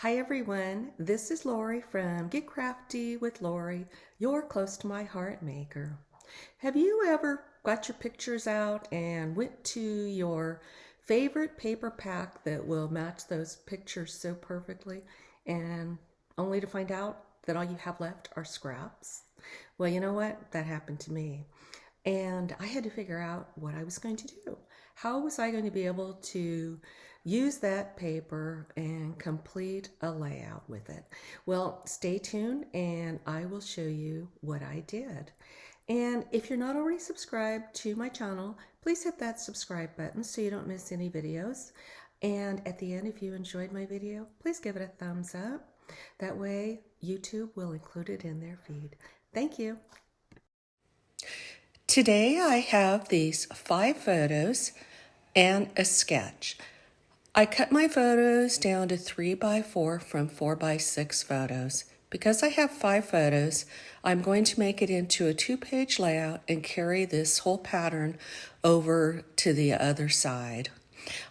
Hi everyone, this is Lori from Get Crafty with Lori, your close to my heart maker. Have you ever got your pictures out and went to your favorite paper pack that will match those pictures so perfectly and only to find out that all you have left are scraps? Well, you know what? That happened to me. And I had to figure out what I was going to do. How was I going to be able to use that paper and complete a layout with it? Well, stay tuned and I will show you what I did. And if you're not already subscribed to my channel, please hit that subscribe button so you don't miss any videos. And at the end, if you enjoyed my video, please give it a thumbs up. That way, YouTube will include it in their feed. Thank you. Today I have these 5 photos and a sketch. I cut my photos down to 3 by 4 from 4 by 6 photos. Because I have 5 photos, I'm going to make it into a 2-page layout and carry this whole pattern over to the other side.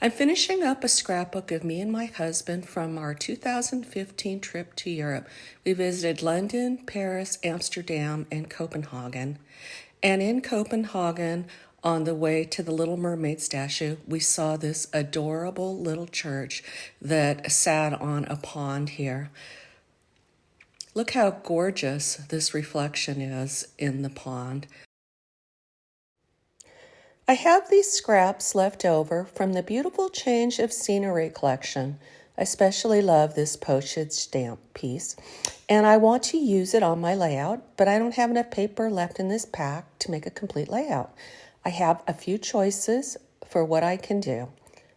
I'm finishing up a scrapbook of me and my husband from our 2015 trip to Europe. We visited London, Paris, Amsterdam, and Copenhagen. And in Copenhagen, on the way to the Little Mermaid statue, we saw this adorable little church that sat on a pond here. Look how gorgeous this reflection is in the pond. I have these scraps left over from the beautiful change of scenery collection. I especially love this postage stamp piece, and I want to use it on my layout, but I don't have enough paper left in this pack to make a complete layout. I have a few choices for what I can do.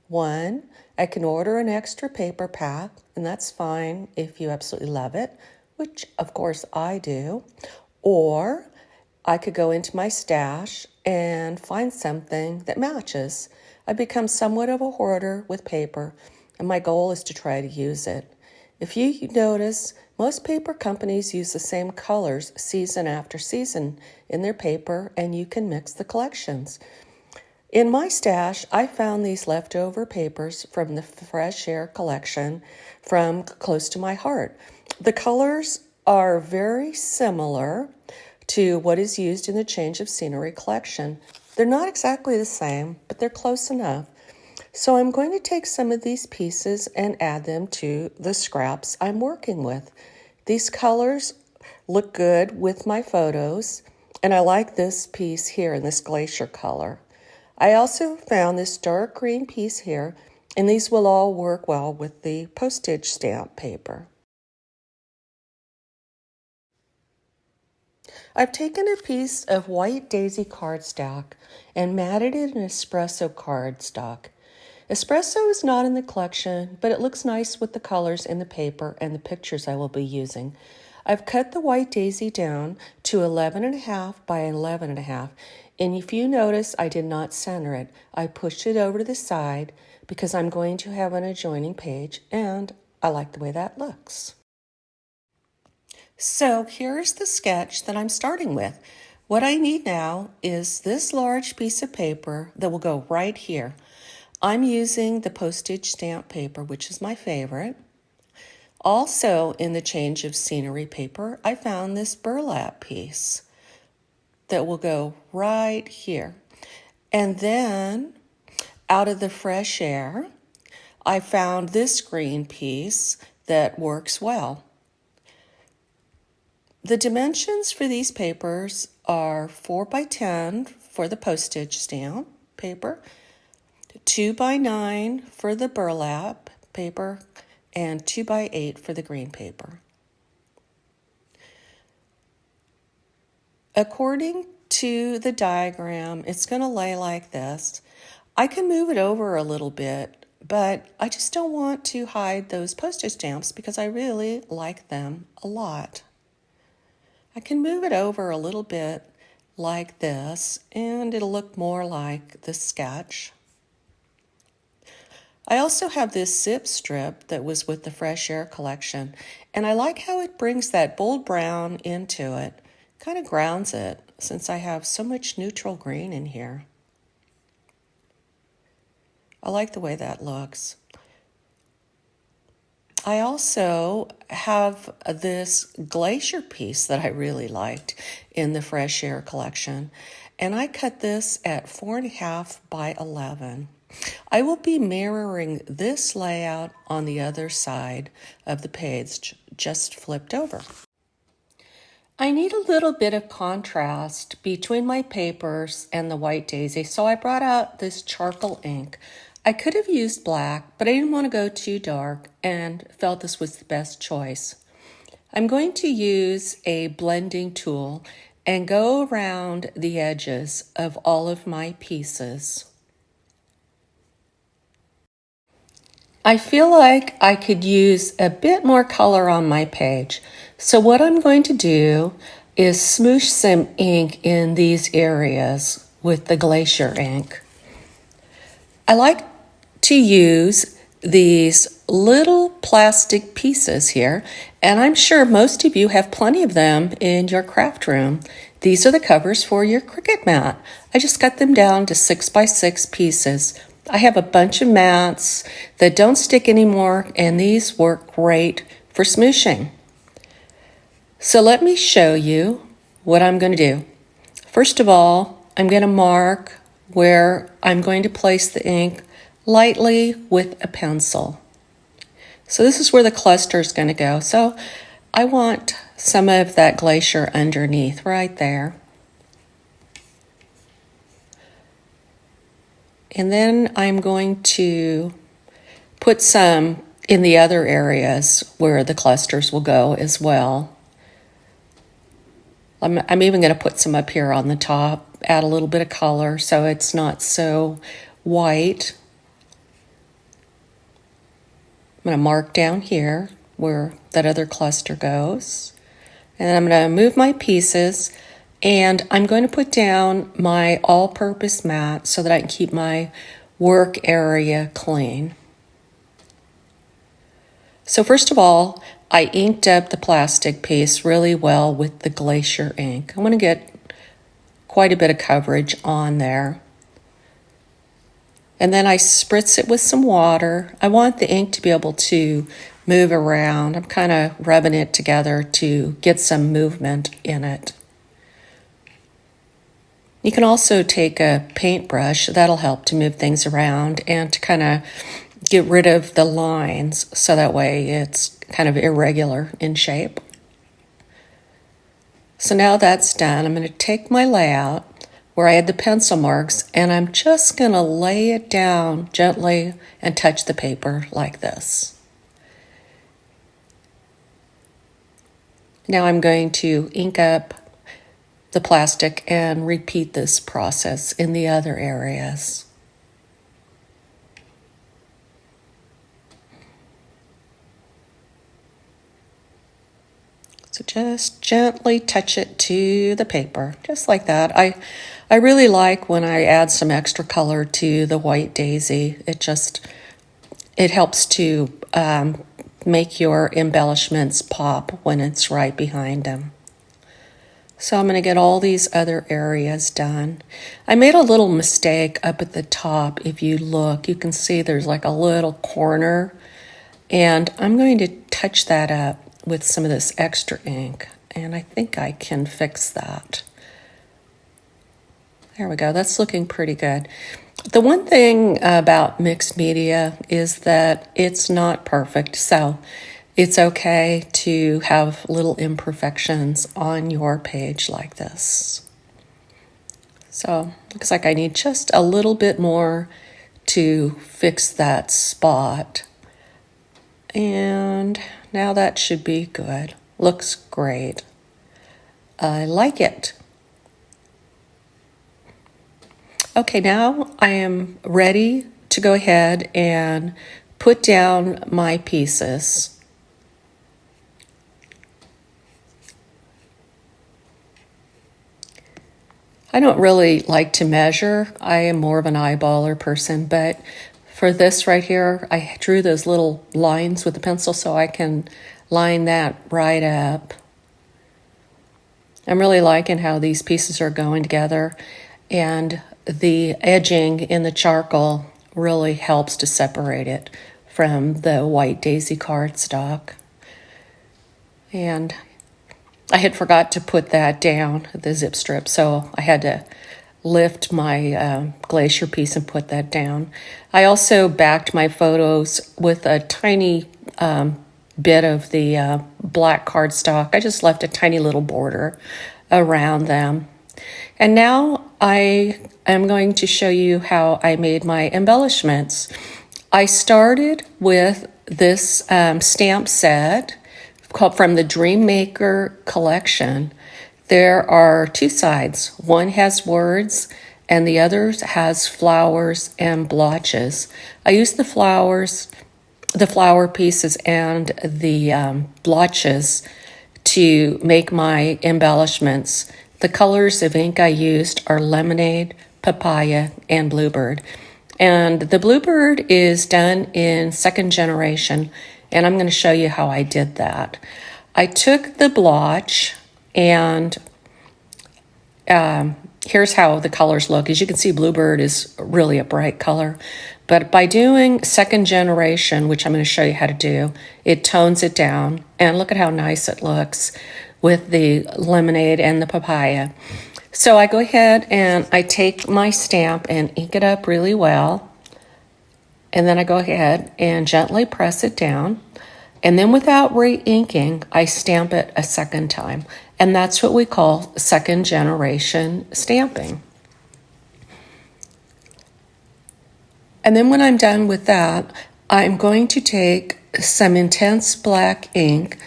One, I can order an extra paper pack, and that's fine if you absolutely love it, which of course I do. Or I could go into my stash and find something that matches. I've become somewhat of a hoarder with paper, and my goal is to try to use it. If you notice, most paper companies use the same colors season after season in their paper, and you can mix the collections. In my stash, I found these leftover papers from the Fresh Air collection from Close to My Heart. The colors are very similar to what is used in the Change of Scenery collection. They're not exactly the same, but they're close enough. So I'm going to take some of these pieces and add them to the scraps I'm working with. These colors look good with my photos, and I like this piece here in this glacier color. I also found this dark green piece here, and these will all work well with the postage stamp paper. I've taken a piece of white daisy cardstock and matted it in espresso cardstock. Espresso is not in the collection, but it looks nice with the colors in the paper and the pictures I will be using. I've cut the white daisy down to 11.5 by 11.5, and if you notice, I did not center it. I pushed it over to the side because I'm going to have an adjoining page, and I like the way that looks. So here's the sketch that I'm starting with. What I need now is this large piece of paper that will go right here. I'm using the postage stamp paper, which is my favorite. Also in the Change of Scenery paper, I found this burlap piece that will go right here. And then out of the Fresh Air, I found this green piece that works well. The dimensions for these papers are 4 by 10 for the postage stamp paper, 2 by 9 for the burlap paper, and 2 by 8 for the green paper. According to the diagram, it's going to lay like this. I can move it over a little bit, but I just don't want to hide those postage stamps because I really like them a lot. I can move it over a little bit like this, and it'll look more like the sketch. I also have this zip strip that was with the Fresh Air collection, and I like how it brings that bold brown into it, kind of grounds it since I have so much neutral green in here. I like the way that looks. I also have this glacier piece that I really liked in the Fresh Air collection, and I cut this at 4.5 by 11. I will be mirroring this layout on the other side of the page, just flipped over. I need a little bit of contrast between my papers and the white daisy, so I brought out this charcoal ink. I could have used black, but I didn't want to go too dark and felt this was the best choice. I'm going to use a blending tool and go around the edges of all of my pieces. I feel like I could use a bit more color on my page. So what I'm going to do is smoosh some ink in these areas with the glacier ink. I like to use these little plastic pieces here, and I'm sure most of you have plenty of them in your craft room. These are the covers for your Cricut mat. I just cut them down to 6 by 6 pieces. I have a bunch of mats that don't stick anymore, and these work great for smooshing. So let me show you what I'm going to do. First of all, I'm going to mark where I'm going to place the ink lightly with a pencil. So this is where the cluster is going to go. So I want some of that glacier underneath right there. And then I'm going to put some in the other areas where the clusters will go as well. I'm even going to put some up here on the top, add a little bit of color so it's not so white. I'm going to mark down here where that other cluster goes. And I'm going to move my pieces, and I'm going to put down my all-purpose mat so that I can keep my work area clean. So first of all, I inked up the plastic piece really well with the glacier ink. I want to get quite a bit of coverage on there. And then I spritz it with some water. I want the ink to be able to move around. I'm kind of rubbing it together to get some movement in it. You can also take a paintbrush. That'll help to move things around and to kind of get rid of the lines so that way it's kind of irregular in shape. So now that's done, I'm going to take my layout where I had the pencil marks, and I'm just going to lay it down gently and touch the paper like this. Now I'm going to ink up the plastic and repeat this process in the other areas. So just gently touch it to the paper, just like that. I really like when I add some extra color to the white daisy. It helps to make your embellishments pop when it's right behind them. So I'm going to get all these other areas done. I made a little mistake up at the top. If you look, you can see there's like a little corner, and I'm going to touch that up with some of this extra ink, and I think I can fix that. There we go. That's looking pretty good. The one thing about mixed media is that it's not perfect, so it's okay to have little imperfections on your page like this. So looks like I need just a little bit more to fix that spot. And now that should be good. Looks great. I like it. Okay, now I am ready to go ahead and put down my pieces. I don't really like to measure. I am more of an eyeballer person, but for this right here, I drew those little lines with the pencil so I can line that right up. I'm really liking how these pieces are going together, and the edging in the charcoal really helps to separate it from the white daisy cardstock. And I had forgot to put that down, the zip strip, so I had to lift my glacier piece and put that down. I also backed my photos with a tiny bit of the black cardstock. I just left a tiny little border around them. And now I am going to show you how I made my embellishments. I started with this stamp set called from the Dream Maker collection. There are two sides. One has words and the other has flowers and blotches. I used the flowers, the flower pieces and the blotches to make my embellishments. The colors of ink I used are lemonade, papaya, and bluebird. And the bluebird is done in second generation, and I'm going to show you how I did that. I took the blotch, and here's how the colors look. As you can see, bluebird is really a bright color. But by doing second generation, which I'm going to show you how to do, it tones it down. And look at how nice it looks with the lemonade and the papaya. So I go ahead and I take my stamp and ink it up really well. And then I go ahead and gently press it down. And then without re-inking, I stamp it a second time. And that's what we call second generation stamping. And then when I'm done with that, I'm going to take some intense black ink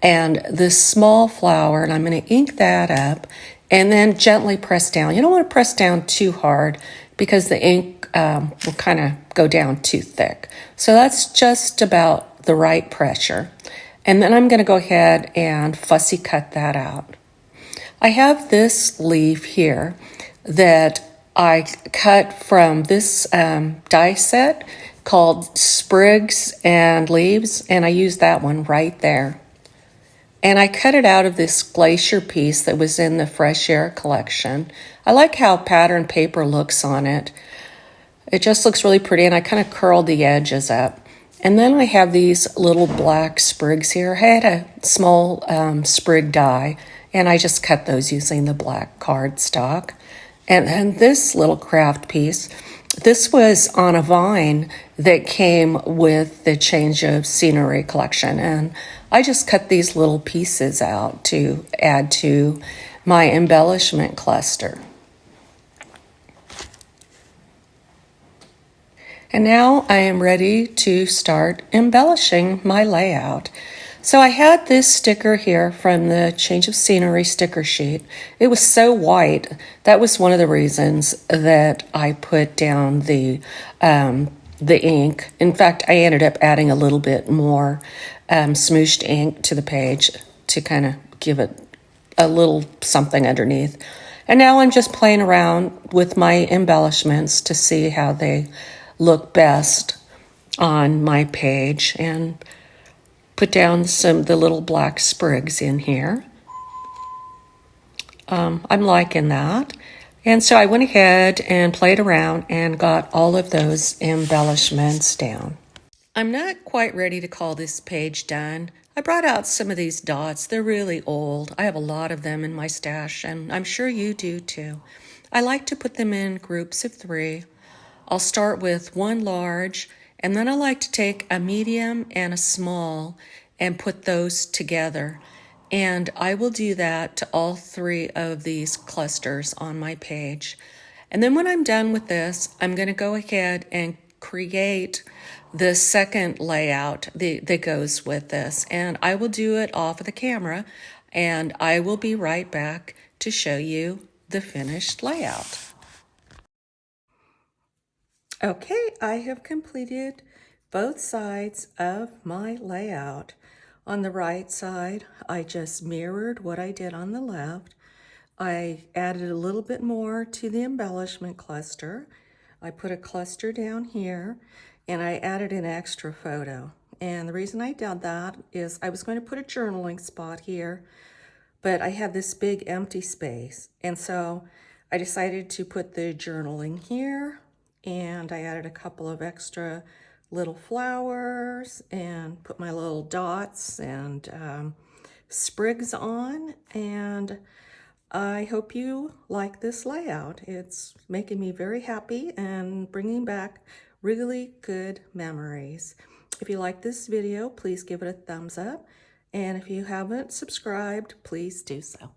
and this small flower, and I'm going to ink that up and then gently press down. You don't want to press down too hard because the ink will kind of go down too thick. So that's just about the right pressure. And then I'm going to go ahead and fussy cut that out. I have this leaf here that I cut from this die set called Sprigs and Leaves, and I used that one right there. And I cut it out of this glacier piece that was in the Fresh Air collection. I like how pattern paper looks on it. It just looks really pretty, and I kind of curled the edges up. And then I have these little black sprigs here. I had a small sprig die, and I just cut those using the black cardstock. And this little craft piece, this was on a vine that came with the Change of Scenery collection. And I just cut these little pieces out to add to my embellishment cluster. And now I am ready to start embellishing my layout. So I had this sticker here from the Change of Scenery sticker sheet. It was so white. That was one of the reasons that I put down the ink. In fact, I ended up adding a little bit more smooshed ink to the page to kind of give it a little something underneath. And now I'm just playing around with my embellishments to see how they look best on my page, and put down the little black sprigs in here. I'm liking that. And so I went ahead and played around and got all of those embellishments down. I'm not quite ready to call this page done. I brought out some of these dots. They're really old. I have a lot of them in my stash, and I'm sure you do too. I like to put them in groups of 3. I'll start with one large, and then I like to take a medium and a small and put those together. And I will do that to all 3 of these clusters on my page. And then when I'm done with this, I'm going to go ahead and create the second layout that goes with this. And I will do it off of the camera, and I will be right back to show you the finished layout. Okay, I have completed both sides of my layout. On the right side, I just mirrored what I did on the left. I added a little bit more to the embellishment cluster. I put a cluster down here, and I added an extra photo. And the reason I did that is I was going to put a journaling spot here, but I had this big empty space. And so I decided to put the journaling here, and I added a couple of extra little flowers and put my little dots and sprigs on, and I hope you like this layout. It's making me very happy and bringing back really good memories. If you like this video, please give it a thumbs up, and if you haven't subscribed, please do so.